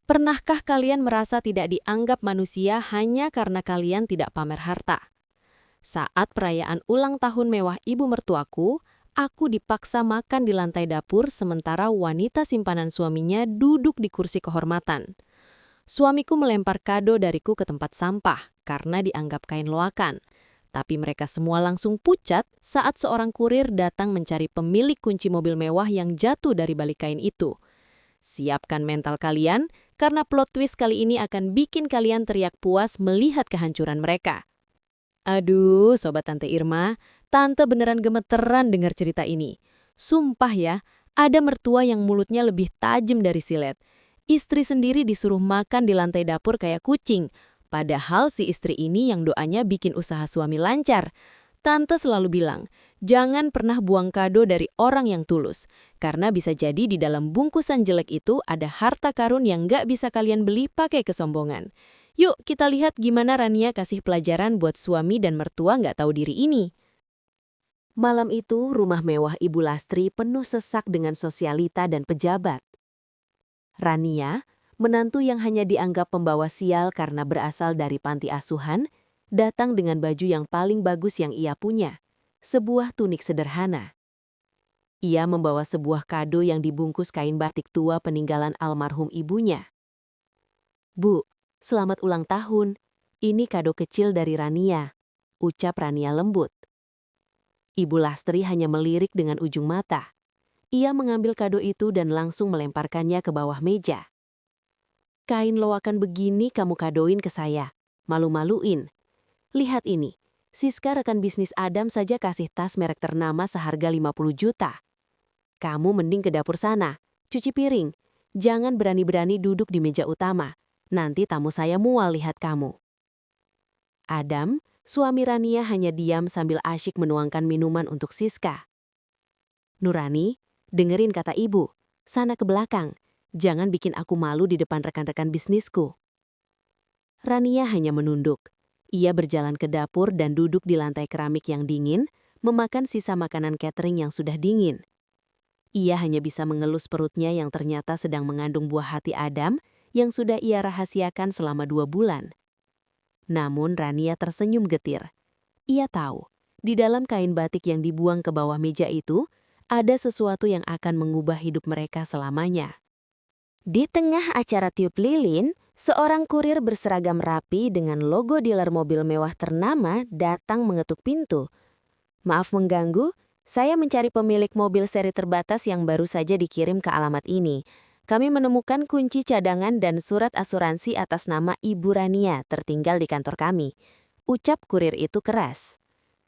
Pernahkah kalian merasa tidak dianggap manusia hanya karena kalian tidak pamer harta? Saat perayaan ulang tahun mewah ibu mertuaku, aku dipaksa makan di lantai dapur sementara wanita simpanan suaminya duduk di kursi kehormatan. Suamiku melempar kado dariku ke tempat sampah karena dianggap kain loakan. Tapi mereka semua langsung pucat saat seorang kurir datang mencari pemilik kunci mobil mewah yang jatuh dari balik kain itu. Siapkan mental kalian, karena plot twist kali ini akan bikin kalian teriak puas melihat kehancuran mereka. Aduh, Sobat Tante Irma, Tante beneran gemeteran dengar cerita ini. Sumpah ya, ada mertua yang mulutnya lebih tajam dari silet. Istri sendiri disuruh makan di lantai dapur kayak kucing, padahal si istri ini yang doanya bikin usaha suami lancar. Tante selalu bilang, jangan pernah buang kado dari orang yang tulus, karena bisa jadi di dalam bungkusan jelek itu ada harta karun yang nggak bisa kalian beli pakai kesombongan. Yuk kita lihat gimana Rania kasih pelajaran buat suami dan mertua nggak tahu diri ini. Malam itu, rumah mewah Ibu Lastri penuh sesak dengan sosialita dan pejabat. Rania, menantu yang hanya dianggap pembawa sial karena berasal dari panti asuhan, datang dengan baju yang paling bagus yang ia punya, sebuah tunik sederhana. Ia membawa sebuah kado yang dibungkus kain batik tua peninggalan almarhum ibunya. "Bu, selamat ulang tahun. Ini kado kecil dari Rania," ucap Rania lembut. Ibu Lastri hanya melirik dengan ujung mata. Ia mengambil kado itu dan langsung melemparkannya ke bawah meja. "Kain loakan begini kamu kadoin ke saya. Malu-maluin. Lihat ini, Siska rekan bisnis Adam saja kasih tas merek ternama seharga 50 juta. Kamu mending ke dapur sana, cuci piring. Jangan berani-berani duduk di meja utama. Nanti tamu saya mual lihat kamu." Adam, suami Rania hanya diam sambil asyik menuangkan minuman untuk Siska. "Nurani, dengerin kata ibu. Sana ke belakang. Jangan bikin aku malu di depan rekan-rekan bisnisku." Rania hanya menunduk. Ia berjalan ke dapur dan duduk di lantai keramik yang dingin, memakan sisa makanan catering yang sudah dingin. Ia hanya bisa mengelus perutnya yang ternyata sedang mengandung buah hati Adam yang sudah ia rahasiakan selama 2 bulan. Namun Rania tersenyum getir. Ia tahu, di dalam kain batik yang dibuang ke bawah meja itu, ada sesuatu yang akan mengubah hidup mereka selamanya. Di tengah acara tiup lilin, seorang kurir berseragam rapi dengan logo dealer mobil mewah ternama datang mengetuk pintu. "Maaf mengganggu, saya mencari pemilik mobil seri terbatas yang baru saja dikirim ke alamat ini. Kami menemukan kunci cadangan dan surat asuransi atas nama Ibu Rania tertinggal di kantor kami," ucap kurir itu keras.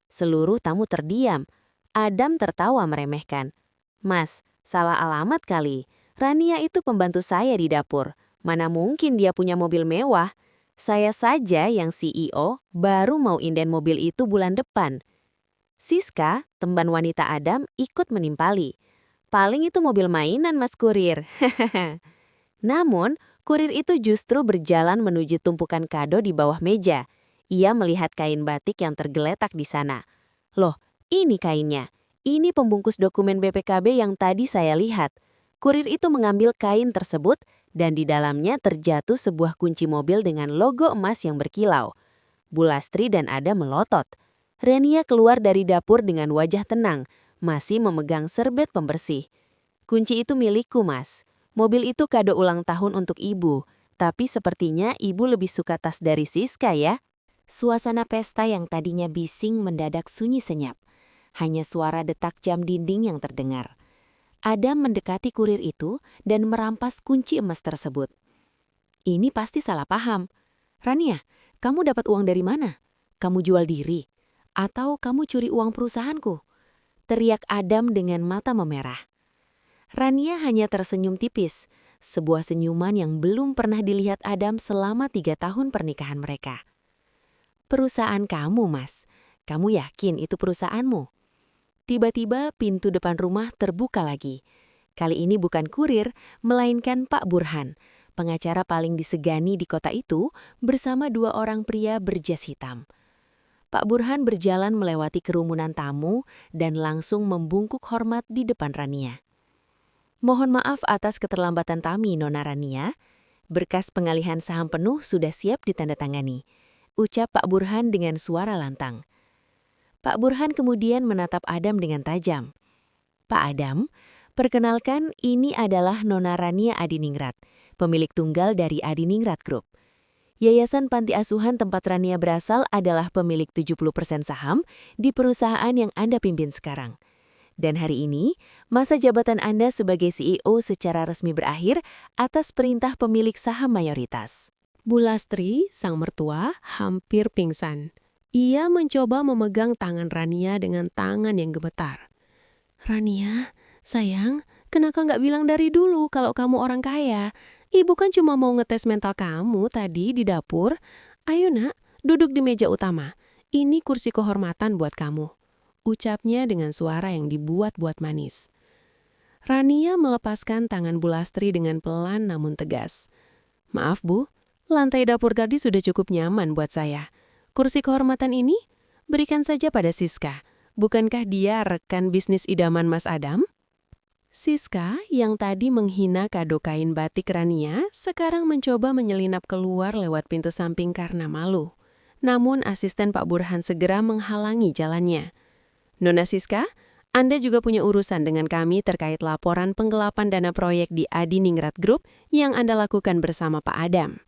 Seluruh tamu terdiam. Adam tertawa meremehkan. "Mas, salah alamat kali. Rania itu pembantu saya di dapur. Mana mungkin dia punya mobil mewah? Saya saja yang CEO baru mau inden mobil itu bulan depan." Siska, teman wanita Adam, ikut menimpali. "Paling itu mobil mainan, Mas Kurir." Namun, kurir itu justru berjalan menuju tumpukan kado di bawah meja. Ia melihat kain batik yang tergeletak di sana. "Loh, ini kainnya. Ini pembungkus dokumen BPKB yang tadi saya lihat." Kurir itu mengambil kain tersebut dan di dalamnya terjatuh sebuah kunci mobil dengan logo emas yang berkilau. Bu Lastri dan Ada melotot. Rania keluar dari dapur dengan wajah tenang, masih memegang serbet pembersih. "Kunci itu milikku, Mas. Mobil itu kado ulang tahun untuk ibu, tapi sepertinya ibu lebih suka tas dari Siska ya." Suasana pesta yang tadinya bising mendadak sunyi senyap. Hanya suara detak jam dinding yang terdengar. Adam mendekati kurir itu dan merampas kunci emas tersebut. "Ini pasti salah paham. Rania, kamu dapat uang dari mana? Kamu jual diri? Atau kamu curi uang perusahaanku?" teriak Adam dengan mata memerah. Rania hanya tersenyum tipis, sebuah senyuman yang belum pernah dilihat Adam selama 3 tahun pernikahan mereka. "Perusahaan kamu, Mas. Kamu yakin itu perusahaanmu?" Tiba-tiba pintu depan rumah terbuka lagi. Kali ini bukan kurir, melainkan Pak Burhan, pengacara paling disegani di kota itu, bersama 2 orang pria berjas hitam. Pak Burhan berjalan melewati kerumunan tamu dan langsung membungkuk hormat di depan Rania. "Mohon maaf atas keterlambatan kami, Nona Rania. Berkas pengalihan saham penuh sudah siap ditandatangani, ucap Pak Burhan dengan suara lantang. Pak Burhan kemudian menatap Adam dengan tajam. Pak Adam, perkenalkan ini adalah Nona Rania Adiningrat, pemilik tunggal dari Adiningrat Group. Yayasan Panti Asuhan tempat Rania berasal adalah pemilik 70% saham di perusahaan yang Anda pimpin sekarang. Dan hari ini, masa jabatan Anda sebagai CEO secara resmi berakhir atas perintah pemilik saham mayoritas. Bu Lastri, sang mertua, hampir pingsan. Ia mencoba memegang tangan Rania dengan tangan yang gemetar. Rania, sayang, kenapa nggak bilang dari dulu kalau kamu orang kaya? Ibu kan cuma mau ngetes mental kamu tadi di dapur. Ayo nak, duduk di meja utama. Ini kursi kehormatan buat kamu. Ucapnya dengan suara yang dibuat-buat manis. Rania melepaskan tangan Bu Lastri dengan pelan namun tegas. Maaf Bu, lantai dapur tadi sudah cukup nyaman buat saya. Kursi kehormatan ini berikan saja pada Siska. Bukankah dia rekan bisnis idaman Mas Adam? Siska yang tadi menghina kado kain batik Rania sekarang mencoba menyelinap keluar lewat pintu samping karena malu. Namun asisten Pak Burhan segera menghalangi jalannya. Nona Siska, Anda juga punya urusan dengan kami terkait laporan penggelapan dana proyek di Adiningrat Group yang Anda lakukan bersama Pak Adam.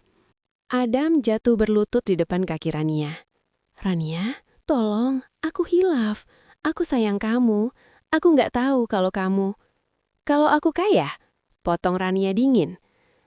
Adam jatuh berlutut di depan kaki Rania. Rania, tolong, aku hilaf. Aku sayang kamu. Aku nggak tahu kalau kamu. Kalau aku kaya? Potong Rania dingin.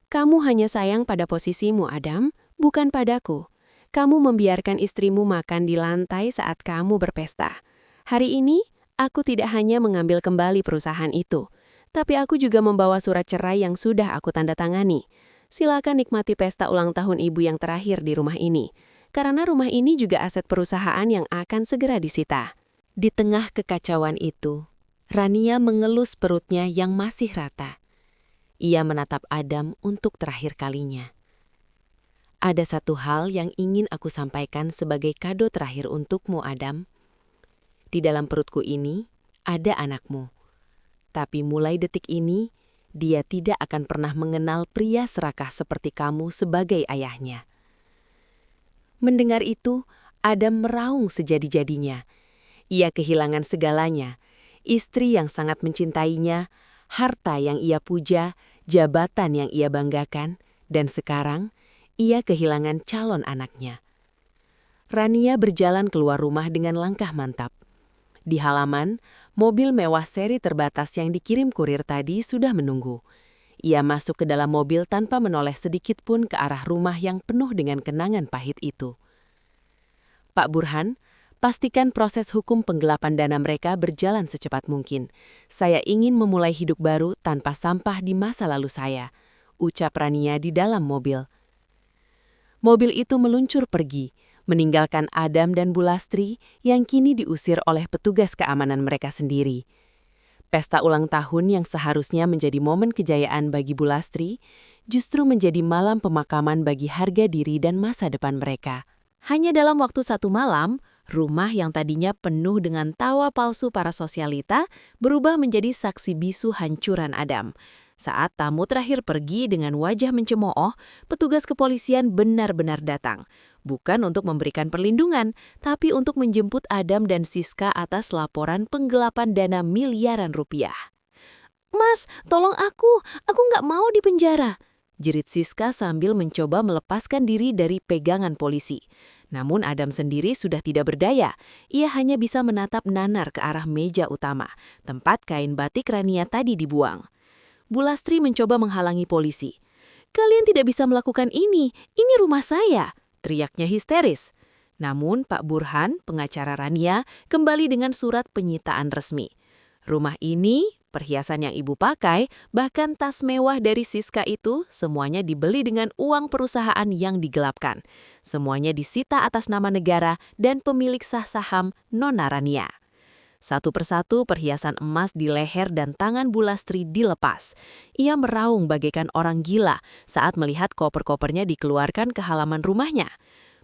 Kamu hanya sayang pada posisimu, Adam, bukan padaku. Kamu membiarkan istrimu makan di lantai saat kamu berpesta. Hari ini, aku tidak hanya mengambil kembali perusahaan itu, tapi aku juga membawa surat cerai yang sudah aku tanda tangani. Silakan nikmati pesta ulang tahun ibu yang terakhir di rumah ini, karena rumah ini juga aset perusahaan yang akan segera disita. Di tengah kekacauan itu, Rania mengelus perutnya yang masih rata. Ia menatap Adam untuk terakhir kalinya. Ada satu hal yang ingin aku sampaikan sebagai kado terakhir untukmu, Adam. Di dalam perutku ini ada anakmu. Tapi mulai detik ini, dia tidak akan pernah mengenal pria serakah seperti kamu sebagai ayahnya. Mendengar itu, Adam meraung sejadi-jadinya. Ia kehilangan segalanya, istri yang sangat mencintainya, harta yang ia puja, jabatan yang ia banggakan, dan sekarang ia kehilangan calon anaknya. Rania berjalan keluar rumah dengan langkah mantap. Di halaman, mobil mewah seri terbatas yang dikirim kurir tadi sudah menunggu. Ia masuk ke dalam mobil tanpa menoleh sedikit pun ke arah rumah yang penuh dengan kenangan pahit itu. Pak Burhan, pastikan proses hukum penggelapan dana mereka berjalan secepat mungkin. Saya ingin memulai hidup baru tanpa sampah di masa lalu saya, ucap Rania di dalam mobil. Mobil itu meluncur pergi, meninggalkan Adam dan Bu Lastri yang kini diusir oleh petugas keamanan mereka sendiri. Pesta ulang tahun yang seharusnya menjadi momen kejayaan bagi Bu Lastri, justru menjadi malam pemakaman bagi harga diri dan masa depan mereka. Hanya dalam waktu 1 malam, rumah yang tadinya penuh dengan tawa palsu para sosialita berubah menjadi saksi bisu hancuran Adam. Saat tamu terakhir pergi dengan wajah mencemooh, petugas kepolisian benar-benar datang. Bukan untuk memberikan perlindungan, tapi untuk menjemput Adam dan Siska atas laporan penggelapan dana miliaran rupiah. Mas, tolong aku nggak mau dipenjara, jerit Siska sambil mencoba melepaskan diri dari pegangan polisi. Namun Adam sendiri sudah tidak berdaya, ia hanya bisa menatap nanar ke arah meja utama, tempat kain batik Rania tadi dibuang. Bu Lastri mencoba menghalangi polisi. Kalian tidak bisa melakukan ini rumah saya, teriaknya histeris. Namun Pak Burhan, pengacara Rania, kembali dengan surat penyitaan resmi. Rumah ini, perhiasan yang ibu pakai, bahkan tas mewah dari Siska itu, semuanya dibeli dengan uang perusahaan yang digelapkan. Semuanya disita atas nama negara dan pemilik sah saham Nona Rania. Satu persatu perhiasan emas di leher dan tangan Bu Lastri dilepas. Ia meraung bagaikan orang gila saat melihat koper-kopernya dikeluarkan ke halaman rumahnya.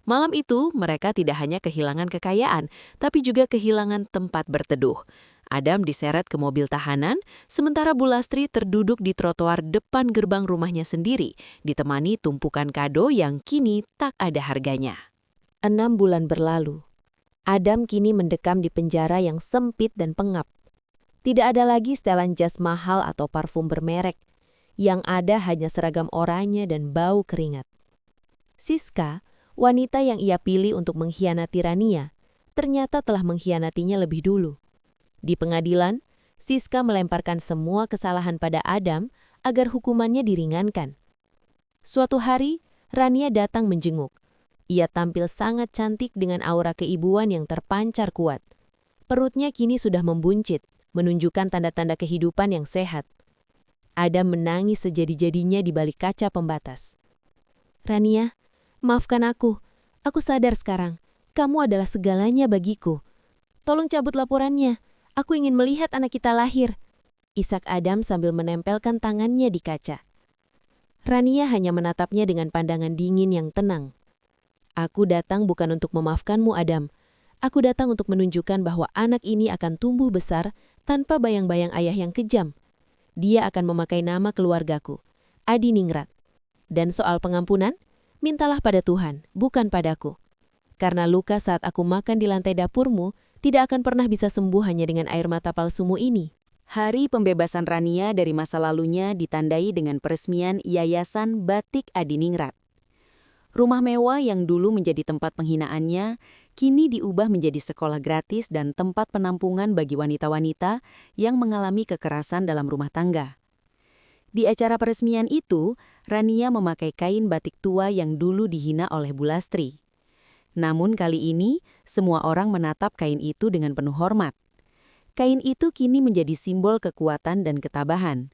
Malam itu, mereka tidak hanya kehilangan kekayaan, tapi juga kehilangan tempat berteduh. Adam diseret ke mobil tahanan, sementara Bulastri terduduk di trotoar depan gerbang rumahnya sendiri, ditemani tumpukan kado yang kini tak ada harganya. 6 bulan berlalu. Adam kini mendekam di penjara yang sempit dan pengap. Tidak ada lagi setelan jas mahal atau parfum bermerek. Yang ada hanya seragam oranye dan bau keringat. Siska, wanita yang ia pilih untuk mengkhianati Rania, ternyata telah mengkhianatinya lebih dulu. Di pengadilan, Siska melemparkan semua kesalahan pada Adam agar hukumannya diringankan. Suatu hari, Rania datang menjenguk. Ia tampil sangat cantik dengan aura keibuan yang terpancar kuat. Perutnya kini sudah membuncit, menunjukkan tanda-tanda kehidupan yang sehat. Adam menangis sejadi-jadinya di balik kaca pembatas. "Rania, maafkan aku. Aku sadar sekarang. Kamu adalah segalanya bagiku. Tolong cabut laporannya. Aku ingin melihat anak kita lahir." Isak Adam sambil menempelkan tangannya di kaca. Rania hanya menatapnya dengan pandangan dingin yang tenang. "Aku datang bukan untuk memaafkanmu, Adam. Aku datang untuk menunjukkan bahwa anak ini akan tumbuh besar tanpa bayang-bayang ayah yang kejam. Dia akan memakai nama keluargaku, Adiningrat. Dan soal pengampunan, mintalah pada Tuhan, bukan padaku. Karena luka saat aku makan di lantai dapurmu tidak akan pernah bisa sembuh hanya dengan air mata palsumu ini." Hari pembebasan Rania dari masa lalunya ditandai dengan peresmian Yayasan Batik Adiningrat. Rumah mewah yang dulu menjadi tempat penghinaannya, kini diubah menjadi sekolah gratis dan tempat penampungan bagi wanita-wanita yang mengalami kekerasan dalam rumah tangga. Di acara peresmian itu, Rania memakai kain batik tua yang dulu dihina oleh Bulastri. Namun kali ini, semua orang menatap kain itu dengan penuh hormat. Kain itu kini menjadi simbol kekuatan dan ketabahan.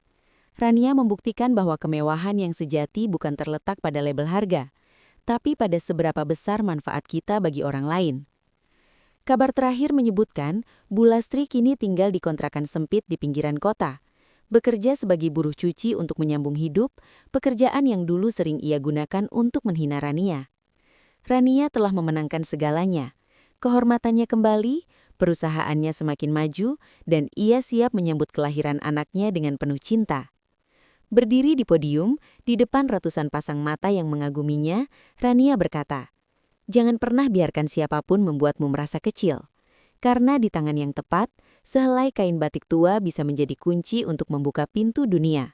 Rania membuktikan bahwa kemewahan yang sejati bukan terletak pada label harga, tapi pada seberapa besar manfaat kita bagi orang lain. Kabar terakhir menyebutkan, Bulastri kini tinggal di kontrakan sempit di pinggiran kota. Bekerja sebagai buruh cuci untuk menyambung hidup, pekerjaan yang dulu sering ia gunakan untuk menghina Rania. Rania telah memenangkan segalanya. Kehormatannya kembali, perusahaannya semakin maju, dan ia siap menyambut kelahiran anaknya dengan penuh cinta. Berdiri di podium, di depan ratusan pasang mata yang mengaguminya, Rania berkata, "Jangan pernah biarkan siapapun membuatmu merasa kecil. Karena di tangan yang tepat, sehelai kain batik tua bisa menjadi kunci untuk membuka pintu dunia."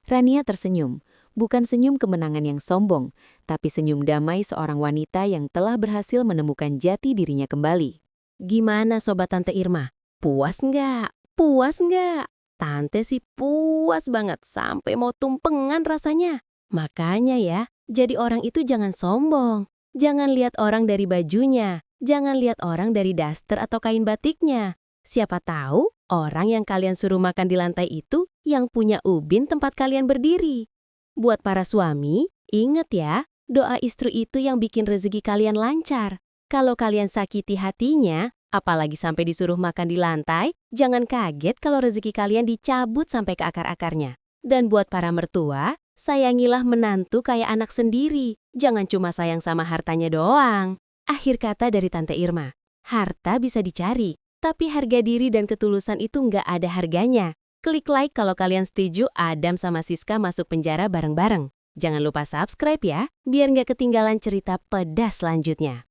Rania tersenyum, bukan senyum kemenangan yang sombong, tapi senyum damai seorang wanita yang telah berhasil menemukan jati dirinya kembali. Gimana Sobat Tante Irma? Puas nggak? Puas nggak? Tante sih puas banget, sampai mau tumpengan rasanya. Makanya ya, jadi orang itu jangan sombong. Jangan lihat orang dari bajunya. Jangan lihat orang dari daster atau kain batiknya. Siapa tahu orang yang kalian suruh makan di lantai itu yang punya ubin tempat kalian berdiri. Buat para suami, ingat ya, doa istri itu yang bikin rezeki kalian lancar. Kalau kalian sakiti hatinya, apalagi sampai disuruh makan di lantai, jangan kaget kalau rezeki kalian dicabut sampai ke akar-akarnya. Dan buat para mertua, sayangilah menantu kayak anak sendiri. Jangan cuma sayang sama hartanya doang. Akhir kata dari Tante Irma, harta bisa dicari, tapi harga diri dan ketulusan itu nggak ada harganya. Klik like kalau kalian setuju Adam sama Siska masuk penjara bareng-bareng. Jangan lupa subscribe ya, biar nggak ketinggalan cerita pedas selanjutnya.